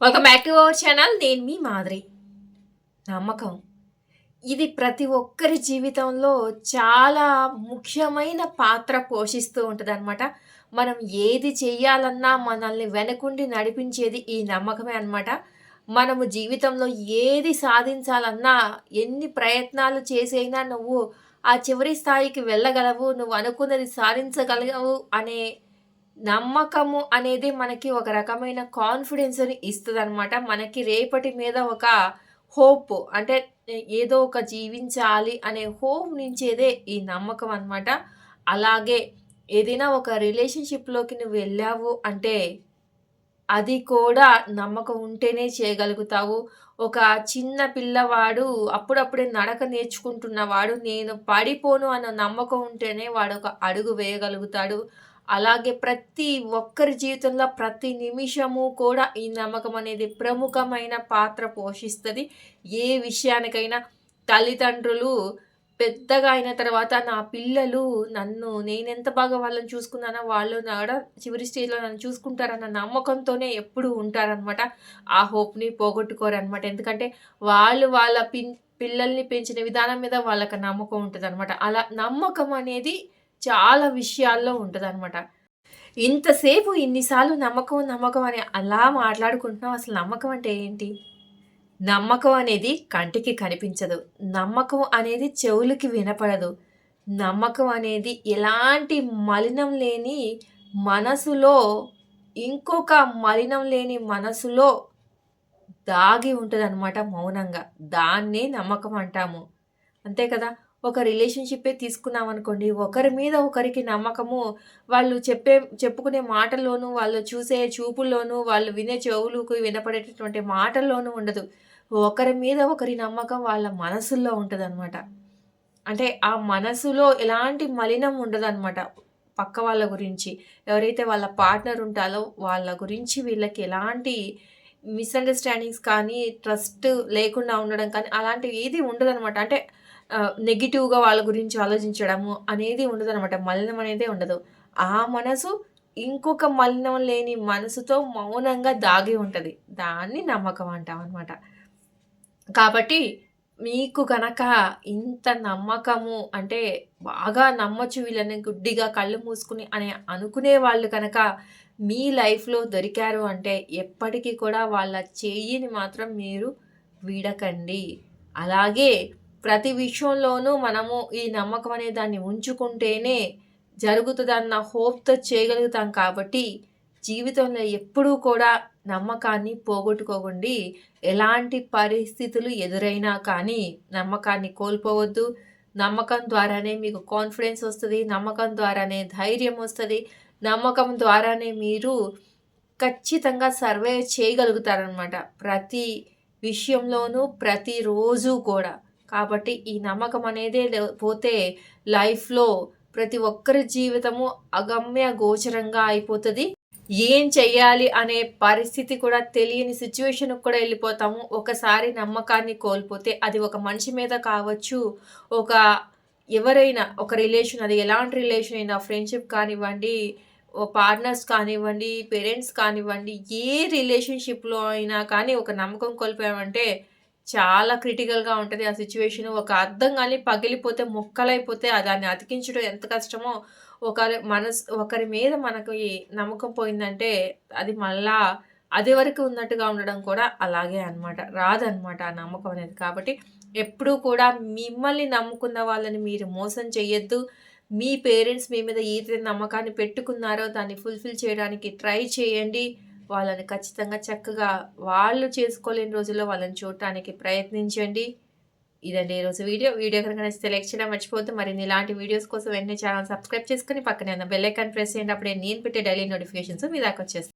Welcome back to our channel. నేను మీ మాదిరి. నమ్మకం ఇది ప్రతి ఒక్కరి జీవితంలో చాలా ముఖ్యమైన పాత్ర పోషిస్తూ ఉంటదనమాట. మనం ఏది చెయ్యాలన్నా మనల్ని వెనకుండి నడిపించేది ఈ నమ్మకమే అనమాట. మనము జీవితంలో ఏది సాధించాలన్నా, ఎన్ని ప్రయత్నాలు చేసైనా నువ్వు ఆ చివరి స్థాయికి వెళ్ళగలవు, నువ్వు అనుకున్నది సాధించగలవు అనే నమ్మకము అనేది మనకి ఒక రకమైన కాన్ఫిడెన్స్‌ని ఇస్తదనమాట. మనకి రేపటి మీద ఒక హోప్ అంటే ఏదో ఒక జీవించాలి అనే హోప్ నించేదే ఈ నమ్మకం అనమాట. అలాగే ఏదైనా ఒక రిలేషన్‌షిప్‌లోకి నువ్వు వెళ్ళావు అంటే అది కూడా నమ్మకం ఉంటేనే చేయగలుగుతావు. ఒక చిన్న పిల్లవాడు అప్పుడప్పుడే నడక నేర్చుకుంటున్నవాడు నేను పడిపోను అన్న నమ్మకం ఉంటేనే వాడొక అడుగు వేయగలుగుతాడు. అలాగే ప్రతి ఒక్కరి జీవితంలో ప్రతి నిమిషము కూడా ఈ నమ్మకం అనేది ప్రముఖమైన పాత్ర పోషిస్తది. ఏ విషయానికైనా తల్లిదండ్రులు పెద్దగా అయిన తర్వాత నా పిల్లలు నన్ను నేనెంత బాగా వాళ్ళని చూసుకున్నానో, వాళ్ళు కూడా చివరి స్టేజ్‌లో నన్ను చూసుకుంటారన్న నమ్మకంతోనే ఎప్పుడూ ఉంటారనమాట. ఆ హోప్‌ని పోగొట్టుకోరనమాట. ఎందుకంటే వాళ్ళు వాళ్ళ పిల్లల్ని పెంచిన విధానం మీద వాళ్ళకి నమ్మకం ఉంటదనమాట. అలా నమ్మకం అనేది చాలా విషయాల్లో ఉంటదనమాట. ఇంతసేపు ఇన్ని సార్లు నమ్మకం, నమ్మకం అని అలా మాట్లాడుకుంటున్నాం. అసలు నమ్మకం అంటే ఏంటి? నమ్మకం అనేది కంటికి కనిపించదు. నమ్మకం అనేది చెవులకి వినపడదు. నమ్మకం అనేది ఎలాంటి మలినం లేని మనసులో ఇంకొక మలినం లేని మనసులో దాగి ఉంటదనమాట మౌనంగా. దాన్నే నమ్మకం అంటాము. అంతే కదా! ఒక రిలేషన్‌షిప్పే తీసుకున్నామనుకోండి. ఒకరి మీద ఒకరికి నమ్మకము వాళ్ళు చెప్పుకునే మాటల్లోనూ, వాళ్ళు చూసే చూపుల్లోనూ, వాళ్ళు వినే చెవులుకి వినపడేటటువంటి మాటల్లోనూ ఉండదు. ఒకరి మీద ఒకరి నమ్మకం వాళ్ళ మనసుల్లో ఉంటదనమాట. అంటే ఆ మనసులో ఎలాంటి మలినం ఉండదనమాట. పక్క వాళ్ళ గురించి. ఎవరైతే వాళ్ళ పార్ట్నర్ ఉంటారో వాళ్ళ గురించి వీళ్ళకి ఎలాంటి మిస్‌అండర్‌స్టాండింగ్స్ కానీ, ట్రస్ట్ లేకుండా ఉండడం కానీ అలాంటివి ఏది ఉండదనమాట. అంటే నెగెటివ్‌గా వాళ్ళ గురించి ఆలోచించడము అనేది ఉండదనమాట. మలినం అనేదే ఉండదు. ఆ మనసు ఇంకొక మలినం లేని మనసుతో మౌనంగా దాగి ఉంటది. దాన్ని నమ్మకం అంటామనమాట. కాబట్టి మీకు గనక ఇంత నమ్మకము అంటే బాగా నమ్మొచ్చు వీళ్ళని గుడ్డిగా కళ్ళు మూసుకొని అని అనుకునే వాళ్ళు కనుక మీ లైఫ్‌లో దొరికారు అంటే ఎప్పటికి కూడా వాళ్ళ చెయ్యిని మాత్రం మీరు వీడకండి. అలాగే ప్రతి విషయంలోనూ మనము ఈ నమ్మకం అనే దాన్ని ఉంచుకుంటేనే జరుగుతదన్న హోప్‌తో చేయగలుగుతాం కాబట్టి జీవితంలో ఎప్పుడూ కూడా నమ్మకాన్ని పోగొట్టుకోకండి. ఎలాంటి పరిస్థితులు ఎదురైనా కానీ నమ్మకాన్ని కోల్పోవద్దు. నమ్మకం ద్వారానే మీకు కాన్ఫిడెన్స్ వస్తది. నమ్మకం ద్వారానే ధైర్యం వస్తది. నమ్మకం ద్వారానే మీరు ఖచ్చితంగా సర్వైవ్ చేయగలుగుతారనమాట. ప్రతి విషయంలోనూ ప్రతిరోజు కూడా. కాబట్టి ఈ నమ్మకం అనేదే పోతే లైఫ్‌లో ప్రతి ఒక్కరి జీవితము అగమ్య గోచరంగా అయిపోతది. ఏం చెయ్యాలి అనే పరిస్థితి కూడా తెలియని సిట్యుయేషన్‌కి కూడా ఎళ్ళిపోతాము. ఒకసారి నమ్మకాన్ని కోల్పోతే అది ఒక మనిషి మీద కావచ్చు, ఒక ఎవరైనా ఒక రిలేషన్ అది ఎలాంటి రిలేషన్ అయినా ఫ్రెండ్‌షిప్ కానివ్వండి, పార్ట్నర్స్ కానివ్వండి, పేరెంట్స్ కానివ్వండి, ఏ రిలేషన్‌షిప్‌లో అయినా కానీ ఒక నమ్మకం కోల్పోయామంటే చాలా క్రిటికల్‌గా ఉంటది ఆ సిట్యుయేషను. ఒక అద్దం గాని పగిలిపోతే ముక్కలైపోతే దాన్ని అతికించడం ఎంత కష్టమో ఒకరి మీద మనకు ఈ నమ్మకం పోయిందంటే అది మళ్ళా అదివరకు ఉన్నట్టుగా ఉండడం కూడా అలాగే అన్నమాట. రాదన్నమాట ఆ నమ్మకం అనేది. కాబట్టి ఎప్పుడూ కూడా మిమ్మల్ని నమ్ముకున్న వాళ్ళని మీరు మోసం చెయ్యొద్దు. మీ పేరెంట్స్ మీ మీద ఏదైతే నమ్మకాన్ని పెట్టుకున్నారో దాన్ని ఫుల్‌ఫిల్ చేయడానికి ట్రై చేయండి. వాళ్ళని ఖచ్చితంగా చక్కగా వాళ్ళు చేసుకోలేని రోజుల్లో వాళ్ళని చూడటానికి ప్రయత్నించండి. ఇదండి ఈరోజు వీడియో. వీడియో కనుక నచ్చితే లైక్ చేయడం మర్చిపోవద్దు. మరిన్ని ఇలాంటి వీడియోస్ కోసం వెంటనే ఛానల్ సబ్స్క్రైబ్ చేసుకొని పక్కనే ఉన్న బెల్ ఐకాన్ ప్రెస్ చేయండి. అప్పుడే నేను పెట్టే డైలీ నోటిఫికేషన్స్ మీ దాకా వచ్చేస్తాయి.